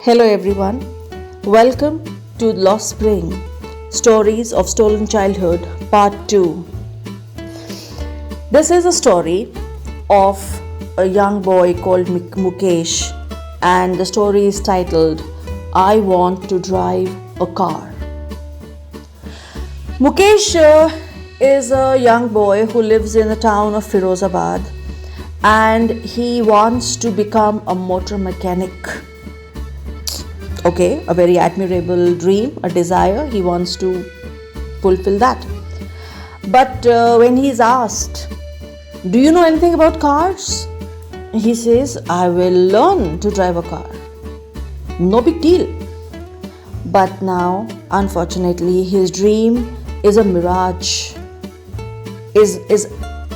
Hello everyone, welcome to Lost Spring Stories of Stolen Childhood Part 2. This is a story of a young boy called Mukesh, and the story is titled I Want to Drive a Car. Mukesh is a young boy who lives in the town of Firozabad, and he wants to become a motor mechanic. Okay, a very admirable dream, a desire. He wants to fulfill that. But when he is asked, do you know anything about cars? He says, I will learn to drive a car. No big deal. But now, unfortunately, his dream is a mirage, is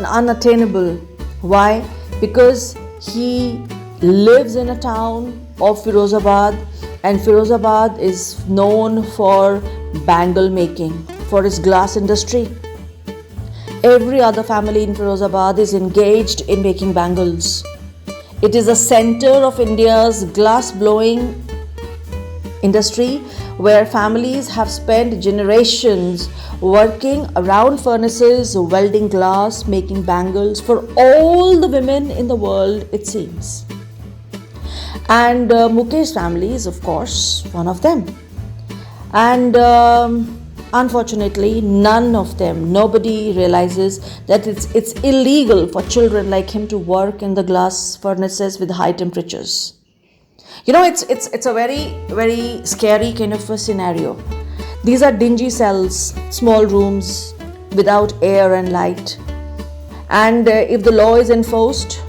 unattainable. Why? Because he lives in a town of Firozabad, and Firozabad is known for bangle making, for its glass industry. Every other family in Firozabad is engaged in making bangles. It is a center of India's glass blowing industry, where families have spent generations working around furnaces, welding glass, making bangles for all the women in the world, it seems. And Mukesh's family is, of course, one of them. And unfortunately, nobody realizes that it's illegal for children like him to work in the glass furnaces with high temperatures. You know, it's a very, very scary kind of a scenario. These are dingy cells, small rooms without air and light. And if the law is enforced,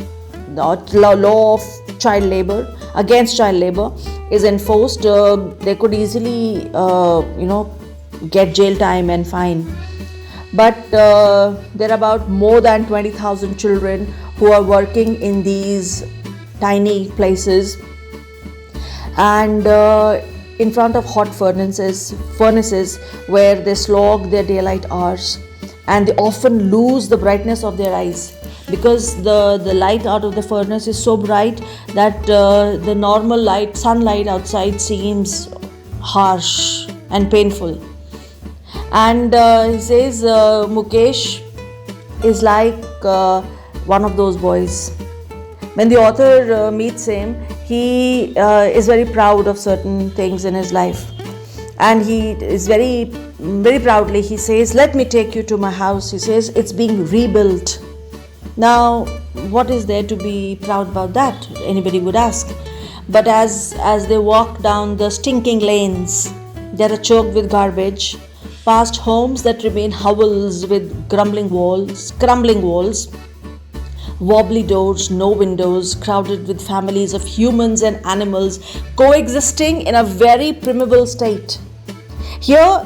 the law of child labor, against child labor is enforced, they could easily, get jail time and fine. But there are about more than 20,000 children who are working in these tiny places, and in front of hot furnaces where they slog their daylight hours, and they often lose the brightness of their eyes, because the light out of the furnace is so bright that the normal light, sunlight outside seems harsh and painful. And he says Mukesh is like one of those boys. When the author meets him, he is very proud of certain things in his life. And he is very, very proudly, he says, let me take you to my house. He says, it's being rebuilt. Now, what is there to be proud about that? Anybody would ask. But as they walk down the stinking lanes that are choked with garbage, past homes that remain hovels with crumbling walls, wobbly doors, no windows, crowded with families of humans and animals coexisting in a very primeval state. Here,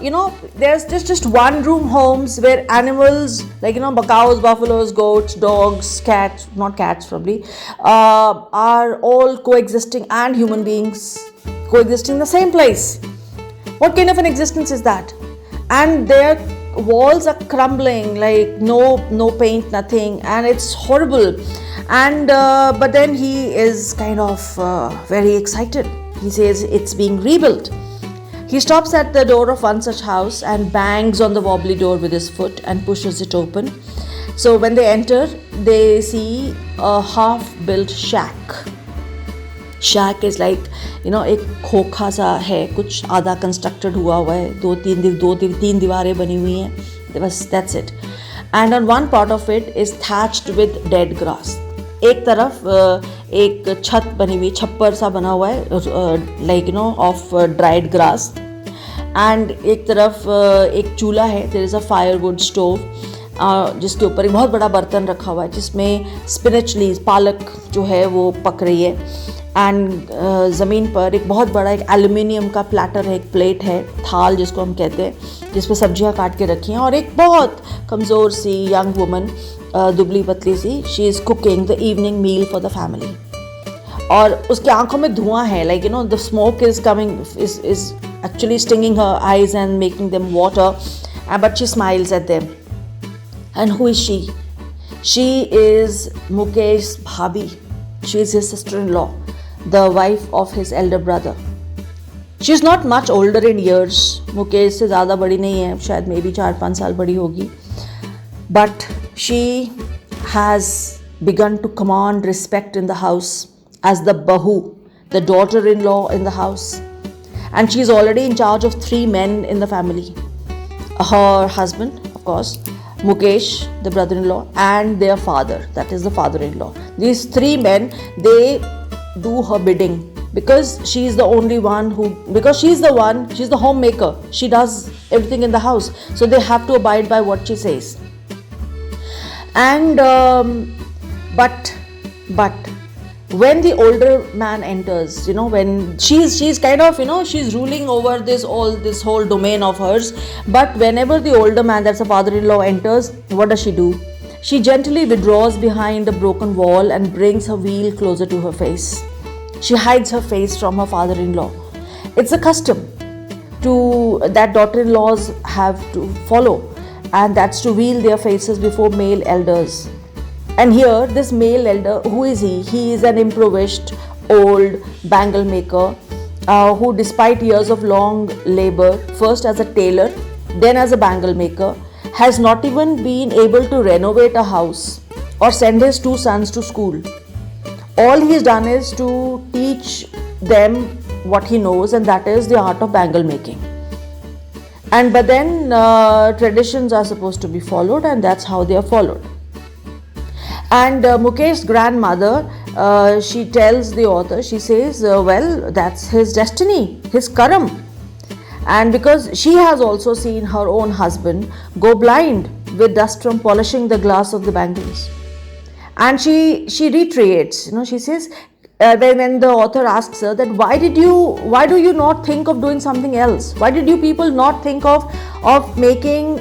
there's just one-room homes where animals like, cows, buffaloes, goats, dogs, cats, not cats probably, are all coexisting, and human beings coexisting in the same place. What kind of an existence is that? And their walls are crumbling, like no paint, nothing, and it's horrible. And but then he is kind of very excited. He says it's being rebuilt. He stops at the door of one such house and bangs on the wobbly door with his foot and pushes it open. So when they enter, they see a half-built shack. Shack is like, एक खोखा सा है, कुछ आधा constructed हुआ है, दो तीन दीवारें बनी हुई हैं. That's it. And on one part of it is thatched with dead grass. एक तरफ एक छत बनी हुई, छप्पर सा बना हुआ है, of dried grass. And एक तरफ एक चूल्हा है, there is a firewood stove, जिसके ऊपर एक बहुत बड़ा बर्तन रखा हुआ है, जिसमें स्पिनच लीव्स, पालक जो है वो पक रही है. एंड ज़मीन पर एक बहुत बड़ा एक एल्युमिनियम का प्लेटर है, एक प्लेट है, थाल जिसको हम कहते हैं, जिसमें सब्जियां काट के रखी हैं. और एक बहुत कमज़ोर सी यंग वुमन, दुबली पतली सी, she is cooking the evening meal for the family. और उसकी आंखों में धुआं है, the smoke is coming, is actually stinging her eyes and making them water, but she smiles at them. And who is she? She is Mukesh's bhabi. She is his sister-in-law, the wife of his elder brother. She is not much older in years, Mukesh से ज़्यादा बड़ी नहीं है, शायद may be 4-5 साल बड़ी होगी, but she has begun to command respect in the house as the bahu, the daughter-in-law in the house, and she is already in charge of 3 men in the family. Her husband, of course, Mukesh, the brother-in-law, and their father, that is the father-in-law. These 3 men, they do her bidding because she is the only one who, because she's the homemaker. She does everything in the house, so they have to abide by what she says. And but when the older man enters, when she's kind of, she's ruling over this whole domain of hers, but whenever the older man, that's the father-in-law, enters, what does she do? She gently withdraws behind a broken wall and brings her wheel closer to her face. She hides her face from her father-in-law. It's a custom that daughter-in-laws have to follow, and that's to wheel their faces before male elders. And here, this male elder, who is he? He is an impoverished old bangle maker who, despite years of long labor, first as a tailor, then as a bangle maker, has not even been able to renovate a house or send his 2 sons to school. All he's done is to teach them what he knows, and that is the art of bangle making. But then traditions are supposed to be followed, and that's how they are followed. And Mukesh's grandmother, she tells the author, she says, well, that's his destiny, his karam. And because she has also seen her own husband go blind with dust from polishing the glass of the bangles. And she reiterates, she says, when the author asks her that why do you not think of doing something else? Why did you people not think of making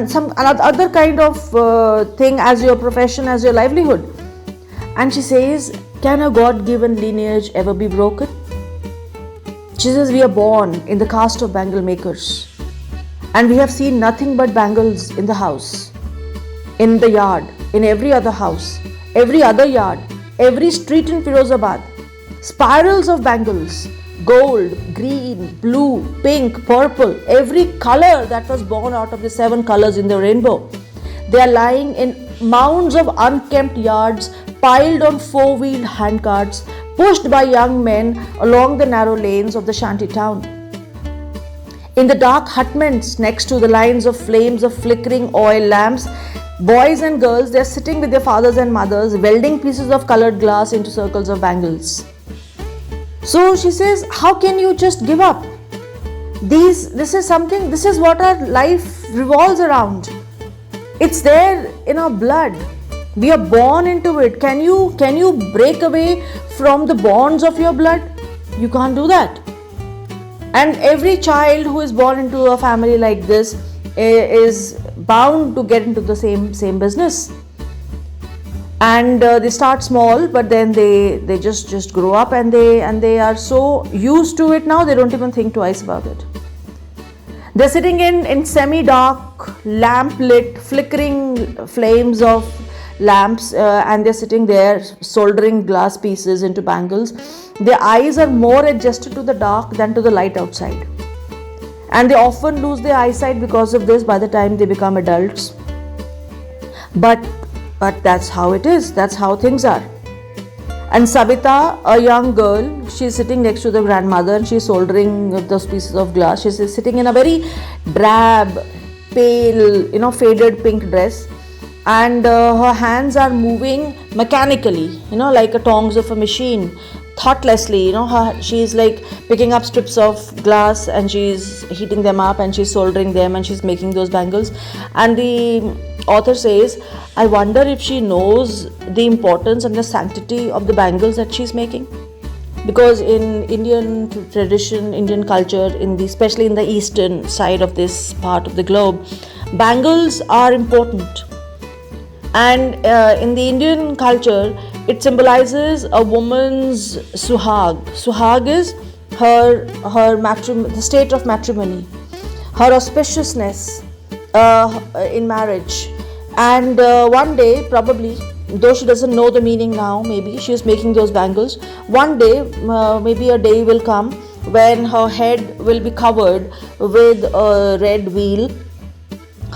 some other kind of thing as your profession, as your livelihood? And she says, can a God-given lineage ever be broken? She says, we are born in the caste of bangle makers, and we have seen nothing but bangles in the house, in the yard, in every other house, every other yard, every street in Firozabad. Spirals of bangles, gold, green, blue, pink, purple, every color that was born out of the 7 colors in the rainbow. They are lying in mounds of unkempt yards, piled on 4-wheeled handcarts, pushed by young men along the narrow lanes of the shanty town. In the dark hutments next to the lines of flames of flickering oil lamps, boys and girls, they are sitting with their fathers and mothers, welding pieces of colored glass into circles of bangles. So she says, how can you just give up? This is what our life revolves around. It's there in our blood. We are born into it. Can you break away from the bonds of your blood? You can't do that. And every child who is born into a family like this is bound to get into the same business. And they start small, but then they just grow up, and they are so used to it now they don't even think twice about it. They're sitting in semi-dark, lamp-lit, flickering flames of lamps, and they're sitting there soldering glass pieces into bangles. Their eyes are more adjusted to the dark than to the light outside, and they often lose their eyesight because of this by the time they become adults. But that's how it is. That's how things are. And Savita, a young girl, she's sitting next to the grandmother and she's soldering those pieces of glass. She's sitting in a very drab, pale, faded pink dress, and her hands are moving mechanically, like a tongs of a machine, thoughtlessly. She's like picking up strips of glass and she's heating them up and she's soldering them and she's making those bangles. And the author says, I wonder if she knows the importance and the sanctity of the bangles that she's making. Because in Indian tradition, Indian culture, especially in the eastern side of this part of the globe, bangles are important. And in the Indian culture, it symbolizes a woman's suhag. Suhag is the state of matrimony, her auspiciousness in marriage. And one day, probably, though she doesn't know the meaning now, maybe she is making those bangles. One day, maybe a day will come when her head will be covered with a red wheel,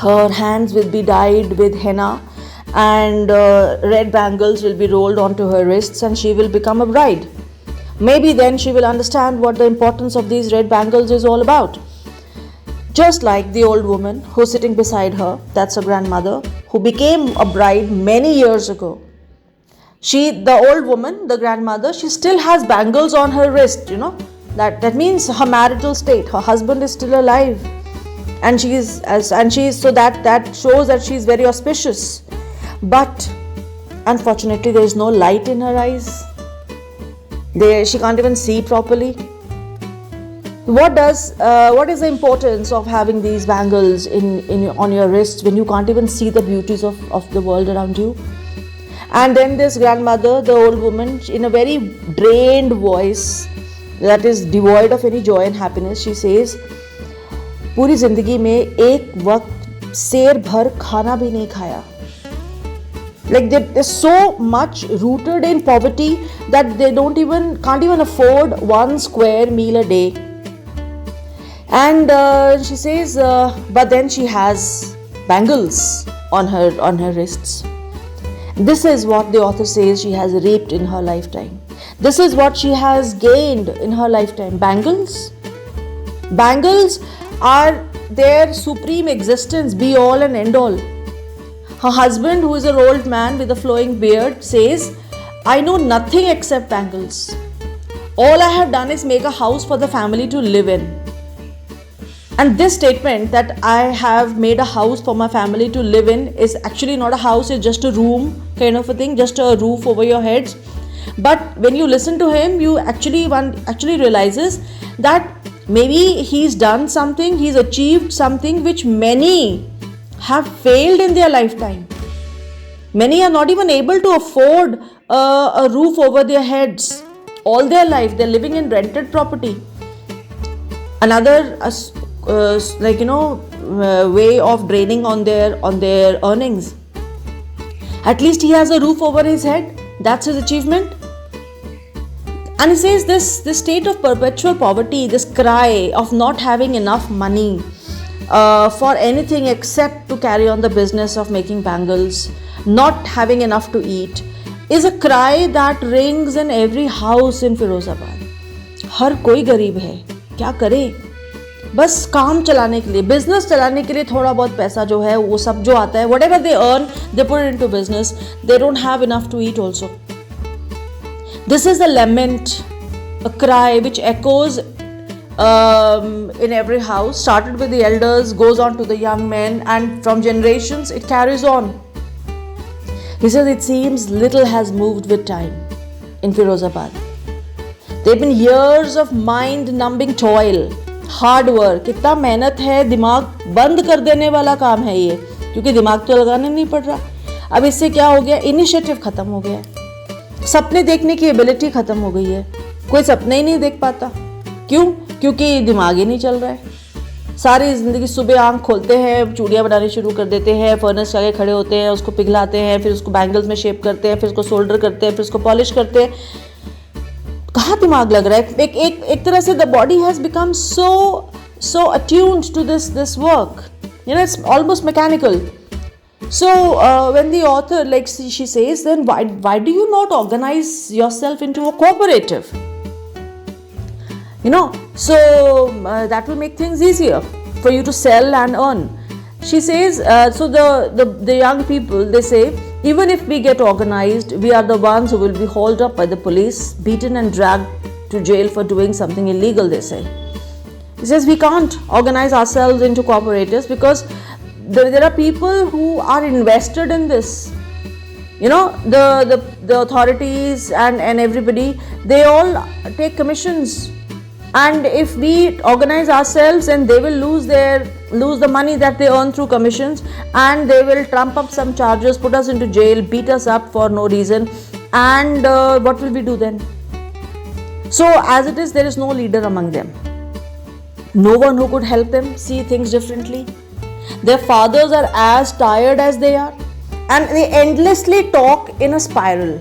her hands will be dyed with henna, and red bangles will be rolled onto her wrists, and she will become a bride. Maybe then she will understand what the importance of these red bangles is all about. Just like the old woman who's sitting beside her, that's her grandmother, who became a bride many years ago. The old woman, the grandmother, she still has bangles on her wrist, That means her marital state, her husband is still alive. And so that shows that she is very auspicious. But unfortunately, there is no light in her eyes. She can't even see properly. What is the importance of having these bangles on your wrists when you can't even see the beauties of the world around you? And then this grandmother, the old woman, in a very drained voice that is devoid of any joy and happiness, she says, पूरी जिंदगी में एक वक्त शेर भर खाना भी नहीं खाया. Like they're so much rooted in poverty that they can't even afford one square meal a day. And she says, but then she has bangles on her wrists. This is what the author says she has reaped in her lifetime. This is what she has gained in her lifetime. Bangles are their supreme existence, be all and end all. Her husband, who is an old man with a flowing beard, says, I know nothing except bangles. All I have done is make a house for the family to live in. And this statement that I have made a house for my family to live in is actually not a house, it's just a room kind of a thing, just a roof over your heads. But when you listen to him, one actually realizes that maybe he's done something, he's achieved something which many have failed in their lifetime. Many are not even able to afford a roof over their heads. All their life they're living in rented property. Another way of draining on their earnings. At least he has a roof over his head. That's his achievement. And he says this state of perpetual poverty, this cry of not having enough money for anything except to carry on the business of making bangles, not having enough to eat, is a cry that rings in every house in Firozabad. हर कोई गरीब है, क्या करे? बस काम चलाने के लिए, बिजनेस चलाने के लिए थोड़ा बहुत पैसा जो है वो सब जो आता है, whatever they earn, they put it into business. They don't have enough to eat also. This is a lament, a cry which echoes in every house, started with the elders, goes on to the young men, and from generations it carries on. He says it seems little has moved with time in Firozabad. There have been years of mind-numbing toil, hard work. कितना मेहनत है, दिमाग बंद कर देने वाला काम है ये, क्योंकि दिमाग तो लगाने नहीं पड़ रहा. अब इससे क्या हो गया? इनिशिएटिव खत्म हो गया, सपने देखने की एबिलिटी खत्म हो गई है. कोई सपने ही नहीं देख पाता. क्यों? क्योंकि दिमाग ही नहीं चल रहा है. सारी ज़िंदगी सुबह आँख खोलते हैं, चूड़ियाँ बनानी शुरू कर देते हैं, फर्नेस के आगे खड़े होते हैं, उसको पिघलाते हैं, फिर उसको बैंगल्स में शेप करते हैं, फिर उसको सोल्डर करते हैं, फिर उसको पॉलिश करते हैं. कहाँ दिमाग लग रहा है? एक तरह से the body has become so attuned to this work. It's almost mechanical. So when the author, like she says, then why do you not organize yourself into a cooperative? So that will make things easier for you to sell and earn. She says, so the young people, they say, even if we get organized, we are the ones who will be hauled up by the police, beaten and dragged to jail for doing something illegal, they say. He says we can't organize ourselves into cooperatives because there are people who are invested in this. The authorities and everybody, they all take commissions. And if we organize ourselves, and they will lose the money that they earn through commissions, and they will trump up some charges, put us into jail, beat us up for no reason. And what will we do then? So as it is, there is no leader among them. No one who could help them see things differently. Their fathers are as tired as they are, and they endlessly talk in a spiral.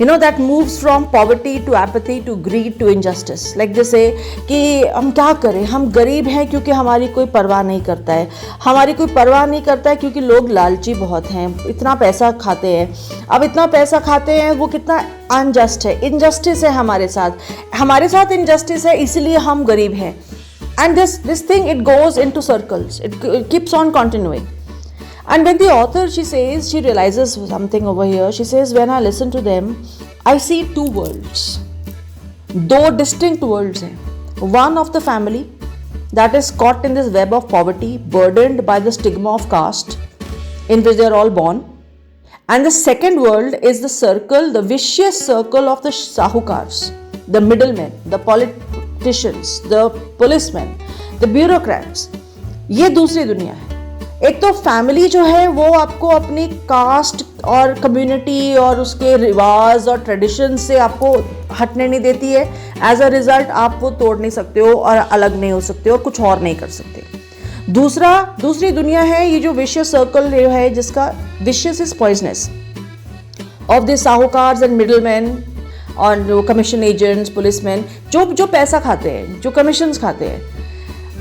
that moves from poverty to apathy to greed to injustice. Like they say कि हम क्या करें, हम गरीब हैं क्योंकि हमारी कोई परवाह नहीं करता है, हमारी कोई परवाह नहीं करता है क्योंकि लोग लालची बहुत हैं, इतना पैसा खाते हैं. अब इतना पैसा खाते हैं, वो कितना अनजस्ट है, इनजस्टिस है हमारे साथ इनजस्टिस है, इसलिए हम गरीब हैं. And this thing, it goes into circles, it keeps on continuing. And when the author, she realizes something over here. She says, when I listen to them, I see two worlds. दो distinct worlds हैं. One of the family that is caught in this web of poverty, burdened by the stigma of caste, in which they are all born. And the second world is the circle, the vicious circle of the sahukars, the middlemen, the politicians, the policemen, the bureaucrats. ये दूसरी दुनिया है. एक तो family जो है वो आपको अपनी कास्ट और कम्युनिटी और उसके रिवाज और ट्रेडिशन से आपको हटने नहीं देती है. एज अ रिजल्ट आप वो तोड़ नहीं सकते हो और अलग नहीं हो सकते हो, कुछ और नहीं कर सकते. दूसरी दुनिया है ये जो विशियस सर्कल है, जिसका vicious is poisonous of the sahukars and middle man और जो कमीशन एजेंट्स, पुलिसमैन, जो पैसा खाते हैं, जो कमीशंस खाते हैं.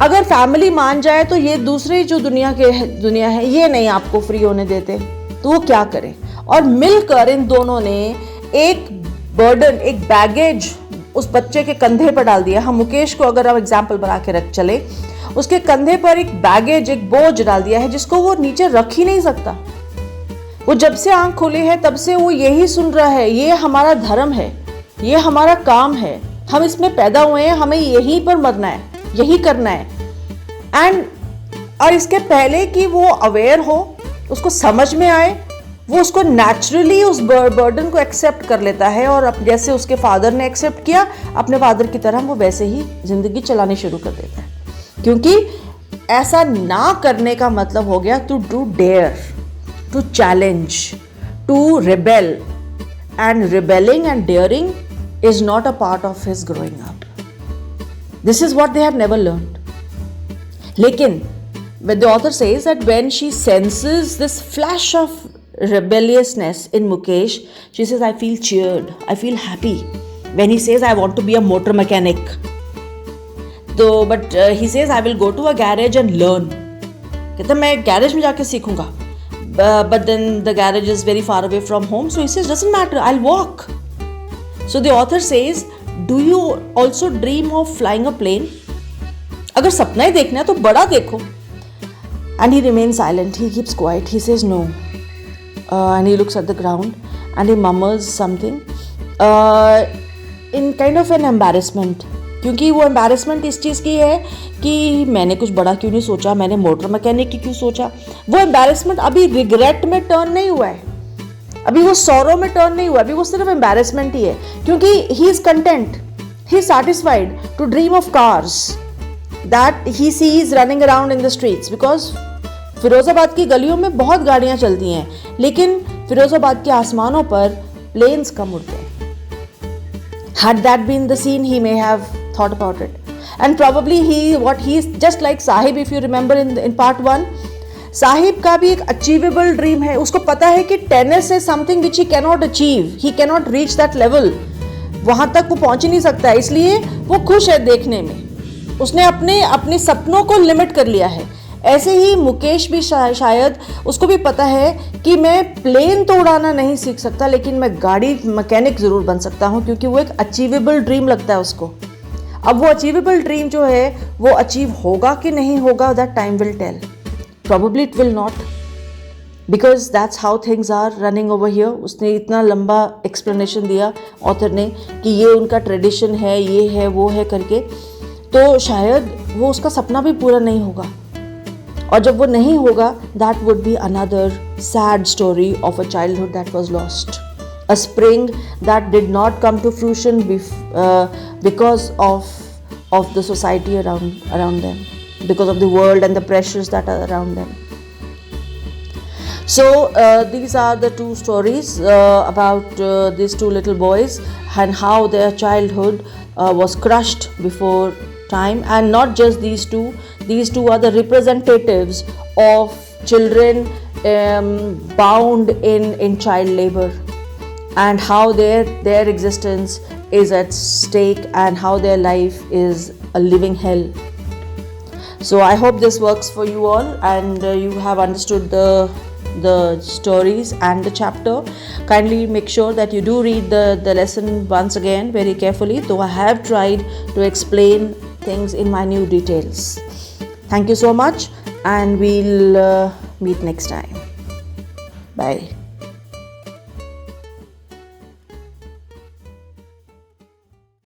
अगर फैमिली मान जाए तो ये दूसरी जो दुनिया है ये नहीं आपको फ्री होने देते, तो वो क्या करें. और मिलकर इन दोनों ने एक बर्डन, एक बैगेज उस बच्चे के कंधे पर डाल दिया. हम मुकेश को अगर हम एग्जाम्पल बना के रख चले, उसके कंधे पर एक बैगेज, एक बोझ डाल दिया है जिसको वो नीचे रख ही नहीं सकता. वो जब से आंख खोली है तब से वो यही सुन रहा है, ये हमारा धर्म है, ये हमारा काम है, हम इसमें पैदा हुए हैं, हमें यहीं पर मरना है, यही करना है. और इसके पहले कि वो अवेयर हो, उसको समझ में आए, वो उसको नेचुरली उस बर्डन को एक्सेप्ट कर लेता है. और जैसे उसके फादर ने एक्सेप्ट किया, अपने फादर की तरह वो वैसे ही जिंदगी चलानी शुरू कर देता है. क्योंकि ऐसा ना करने का मतलब हो गया to do dare, to challenge, to rebel. And rebelling and daring is not a part of his growing up. This is what they have never learned. लेकिन when the author says that when she senses this flash of rebelliousness in Mukesh, she says, I feel cheered, I feel happy when he says I want to be a motor mechanic. But he says I will go to a garage and learn. कहता मैं garage में जाके सीखूंगा. But then the garage is very far away from home, so he says doesn't matter, I'll walk. So the author says, do you also dream of flying a plane? अगर सपना ही देखना है तो बड़ा देखो. And he remains silent, he keeps quiet, he says no. And he looks at the ground and he murmurs something in kind of an embarrassment. क्योंकि वो embarrassment इस चीज़ की है कि मैंने कुछ बड़ा क्यों नहीं सोचा, मैंने मोटर मैकेनिक की क्यों सोचा. वो embarrassment अभी रिग्रेट में टर्न नहीं हुआ है, अभी वो sorrow में टर्न नहीं हुआ, अभी वो सिर्फ embarrassment ही है. क्योंकि he is content, he is satisfied to dream of cars that he sees running around in the streets. Because Firozabad की गलियों में बहुत गाड़ियां चलती हैं, लेकिन फिरोजाबाद के आसमानों पर प्लेन्स कम उड़ते हैं. Had that been the scene, he may have thought about it. And probably he is just like Sahib, if you remember in part 1. Sahib का भी एक अचीवेबल ड्रीम है. उसको पता है कि tennis is something which he cannot achieve, he cannot reach that level. वहां तक वो पहुंच ही नहीं सकता, इसलिए वो खुश है देखने में. उसने अपने सपनों को लिमिट कर लिया है. ऐसे ही मुकेश भी शायद उसको भी पता है कि मैं प्लेन तो उड़ाना नहीं सीख सकता, लेकिन मैं गाड़ी मैकेनिक ज़रूर बन सकता हूँ, क्योंकि वो एक अचीवेबल ड्रीम लगता है उसको. अब वो अचीवेबल ड्रीम जो है वो अचीव होगा कि नहीं होगा, that time will tell. Probably it will not, because that's how things are running over here. उसने इतना लंबा एक्सप्लेनेशन दिया ऑथर ने कि ये उनका ट्रेडिशन है, ये है, वो है करके. तो शायद वो उसका सपना भी पूरा नहीं होगा. और जब वो नहीं होगा, that would be another sad story of a childhood that was lost, a spring that did not come to fruition because of the society around them, because of the world and the pressures that are around them. So these are the two stories about these two little boys and how their childhood was crushed before time. And not just these two are the representatives of children bound in child labor. and how their existence is at stake and how their life is a living hell. So I hope this works for you all, and you have understood the stories and the chapter. Kindly make sure that you do read the lesson once again very carefully, though I have tried to explain things in minute details. Thank you so much, and we'll meet next time. Bye.